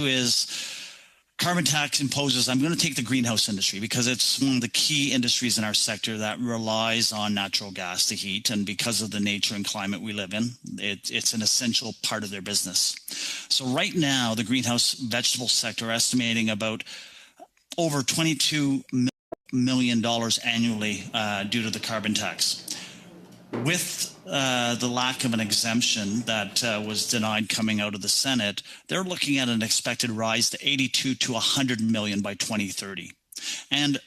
is carbon tax imposes, I'm going to take the greenhouse industry because it's one of the key industries in our sector that relies on natural gas to heat. And because of the nature and climate we live in, it's an essential part of their business. So right now, the greenhouse vegetable sector are estimating about over $22 million annually due to the carbon tax. With the lack of an exemption that was denied coming out of the Senate, they're looking at an expected rise to 82 to 100 million by 2030. And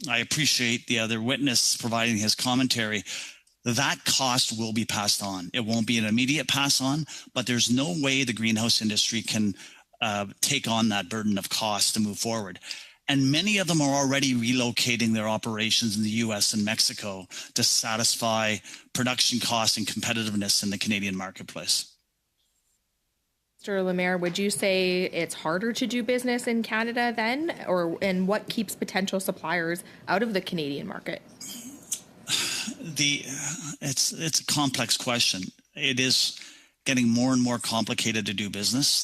I appreciate the other witness providing his commentary. That cost will be passed on. It won't be an immediate pass on, but there's no way the greenhouse industry can take on that burden of cost to move forward. And many of them are already relocating their operations in the US and Mexico to satisfy production costs and competitiveness in the Canadian marketplace. Mr. Lemaire, would you say it's harder to do business in Canada then, and what keeps potential suppliers out of the Canadian market? It's a complex question. It is getting more and more complicated to do business.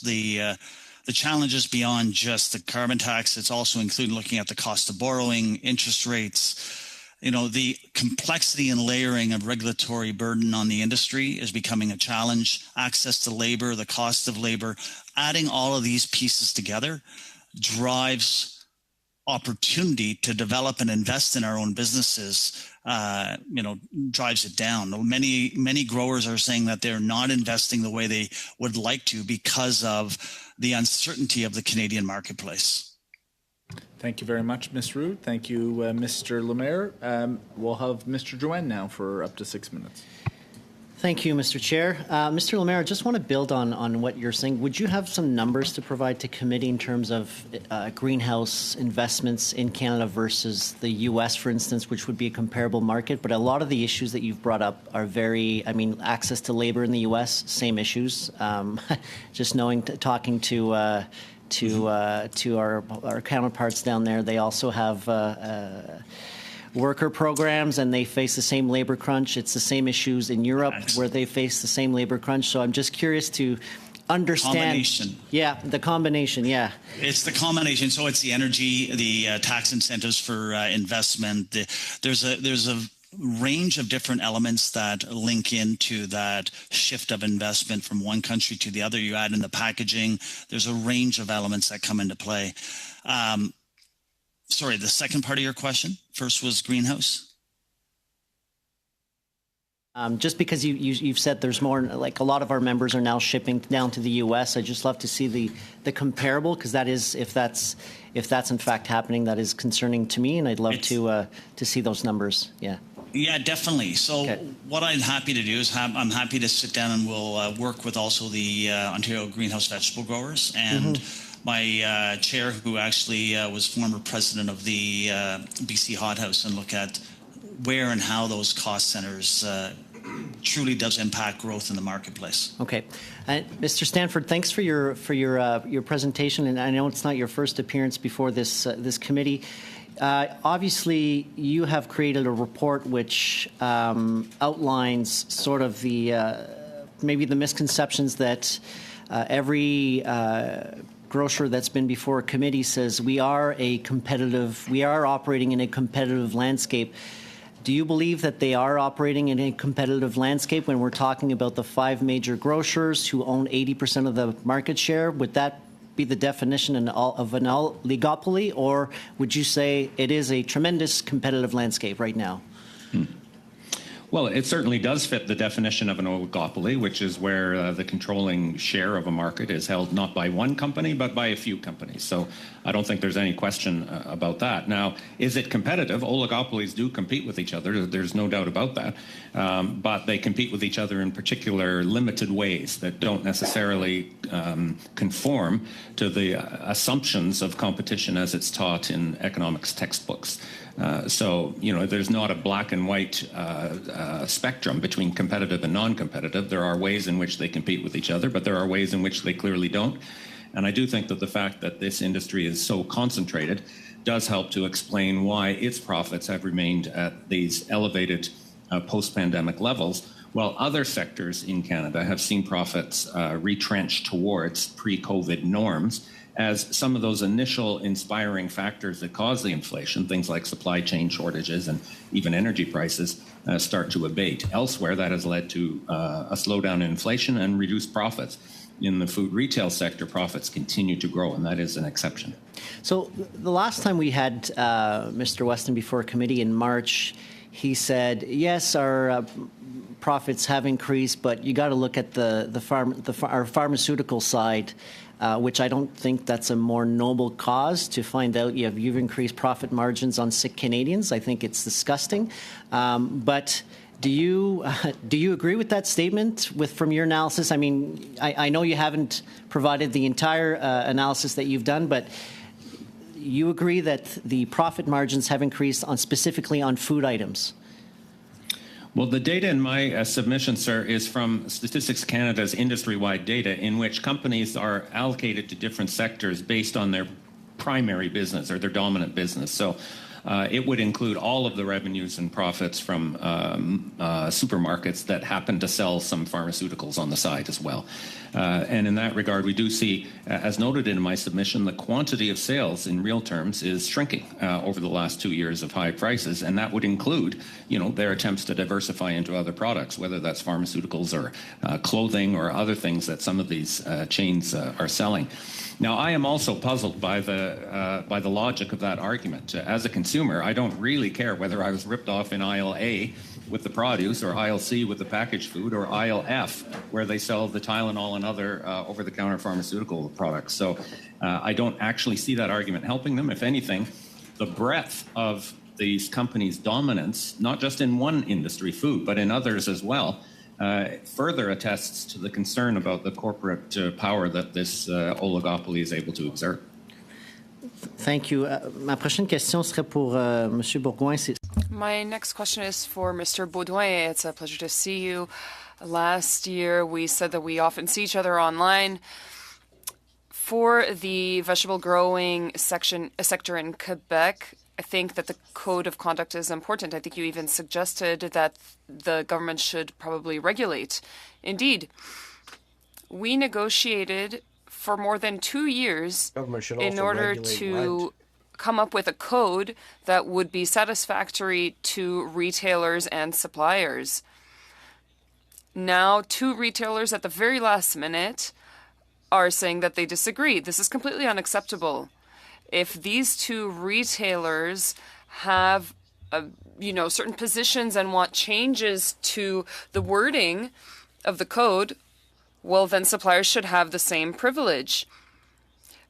The challenges beyond just the carbon tax, it's also including looking at the cost of borrowing, interest rates. The complexity and layering of regulatory burden on the industry is becoming a challenge. Access to labor, the cost of labor, adding all of these pieces together drives opportunity to develop and invest in our own businesses, drives it down. Many growers are saying that they're not investing the way they would like to because of the uncertainty of the Canadian marketplace. Thank you very much, Ms. Rood. Thank you, Mr. Lemaire. We'll have Mr. Drouin now for up to 6 minutes. Thank you, Mr. Chair. Mr. Lemaire, I just want to build on what you're saying. Would you have some numbers to provide to committee in terms of greenhouse investments in Canada versus the U.S., for instance, which would be a comparable market? But a lot of the issues that you've brought up are access to labor in the U.S., same issues. Just talking to our counterparts down there, they also have worker programs, and they face the same labor crunch. It's the same issues in Europe where they face the same labor crunch. So I'm just curious to understand. Combination. Yeah, the combination, yeah. It's the combination. So it's the energy, the tax incentives for investment. There's a range of different elements that link into that shift of investment from one country to the other. You add in the packaging. There's a range of elements that come into play. Sorry, the second part of your question. First was greenhouse. Just because you've said there's more, like a lot of our members are now shipping down to the U.S. I'd just love to see the comparable, because that is, if that's in fact happening, that is concerning to me, and I'd love to see those numbers. Yeah. Yeah, definitely. So what I'm happy to do is I'm happy to sit down and we'll work with also the Ontario Greenhouse Vegetable Growers and my chair, who actually was former president of the BC Hothouse, and look at where and how those cost centers truly does impact growth in the marketplace. Okay, Mr. Stanford, thanks for your presentation, and I know it's not your first appearance before this committee. Obviously, you have created a report which outlines sort of the maybe the misconceptions that every grocer that's been before a committee says we are operating in a competitive landscape. Do you believe that they are operating in a competitive landscape when we're talking about the 5 major grocers who own 80% of the market share? Would that be the definition of an oligopoly, or would you say it is a tremendous competitive landscape right now? Well, it certainly does fit the definition of an oligopoly, which is where the controlling share of a market is held not by one company, but by a few companies. So I don't think there's any question about that. Now, is it competitive? Oligopolies do compete with each other. There's no doubt about that. But they compete with each other in particular limited ways that don't necessarily conform to the assumptions of competition as it's taught in economics textbooks. So, there's not a black and white spectrum between competitive and non-competitive. There are ways in which they compete with each other, but there are ways in which they clearly don't. And I do think that the fact that this industry is so concentrated does help to explain why its profits have remained at these elevated post-pandemic levels, while other sectors in Canada have seen profits retrench towards pre-COVID norms as some of those initial inspiring factors that cause the inflation, things like supply chain shortages and even energy prices, start to abate. Elsewhere, that has led to a slowdown in inflation and reduced profits. In the food retail sector, profits continue to grow, and that is an exception. So the last time we had Mr. Weston before committee in March, he said, yes, our profits have increased, but you got to look at our pharmaceutical side, which I don't think that's a more noble cause to find out you've increased profit margins on sick Canadians. I think it's disgusting. But do you agree with that statement from your analysis? I mean, I know you haven't provided the entire analysis that you've done, but you agree that the profit margins have increased specifically on food items? Well, the data in my submission, sir, is from Statistics Canada's industry-wide data in which companies are allocated to different sectors based on their primary business or their dominant business. So it would include all of the revenues and profits from supermarkets that happen to sell some pharmaceuticals on the side as well. And in that regard, we do see, as noted in my submission, the quantity of sales in real terms is shrinking over the last 2 years of high prices, and that would include, their attempts to diversify into other products, whether that's pharmaceuticals or clothing or other things that some of these chains are selling. Now, I am also puzzled by the logic of that argument. As a consumer, I don't really care whether I was ripped off in aisle A with the produce or aisle C with the packaged food or aisle F where they sell the Tylenol and other over-the-counter pharmaceutical products. So I don't actually see that argument helping them. If anything, the breadth of these companies' dominance, not just in one industry, food, but in others as well, further attests to the concern about the corporate power that this oligopoly is able to exert. Thank you. Ma prochaine question serait pour Monsieur Bourgoin. My next question is for Mr. Baudouin. It's a pleasure to see you. Last year, we said that we often see each other online. For the vegetable growing sector in Quebec, I think that the code of conduct is important. I think you even suggested that the government should probably regulate. Indeed, we negotiated for more than 2 years in order to come up with a code that would be satisfactory to retailers and suppliers. Now, 2 retailers at the very last minute are saying that they disagree. This is completely unacceptable. If these 2 retailers have, certain positions and want changes to the wording of the code, well, then suppliers should have the same privilege.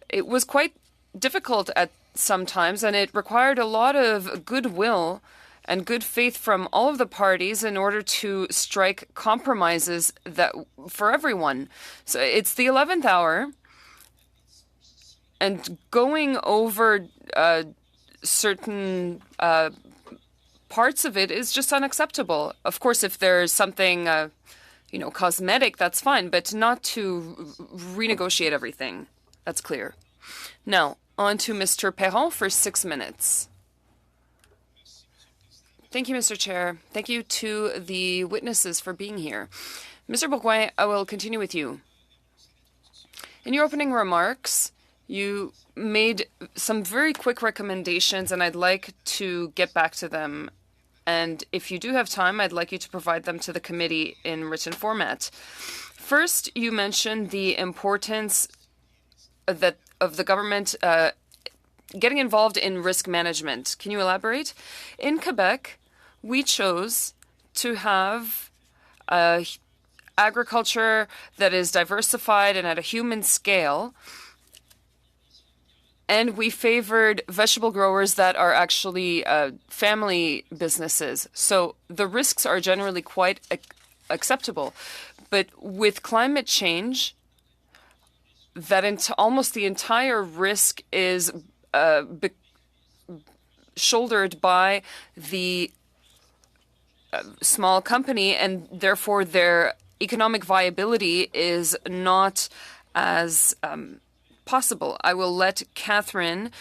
It was quite difficult at some times, and it required a lot of goodwill and good faith from all of the parties in order to strike compromises that for everyone. So it's the 11th hour, and going over certain parts of it is just unacceptable. Of course, if there's something cosmetic, that's fine, but not to renegotiate everything. That's clear. Now, on to Mr. Perron for 6 minutes. Thank you, Mr. Chair. Thank you to the witnesses for being here. Mr. Bourgoin, I will continue with you. In your opening remarks, you made some very quick recommendations, and I'd like to get back to them. And if you do have time, I'd like you to provide them to the committee in written format. First, you mentioned the importance of the government getting involved in risk management. Can you elaborate? In Quebec, we chose to have agriculture that is diversified and at a human scale. And we favored vegetable growers that are actually family businesses. So the risks are generally quite acceptable. But with climate change, almost the entire risk is shouldered by the small company, and therefore their economic viability is not as possible. I will let Catherine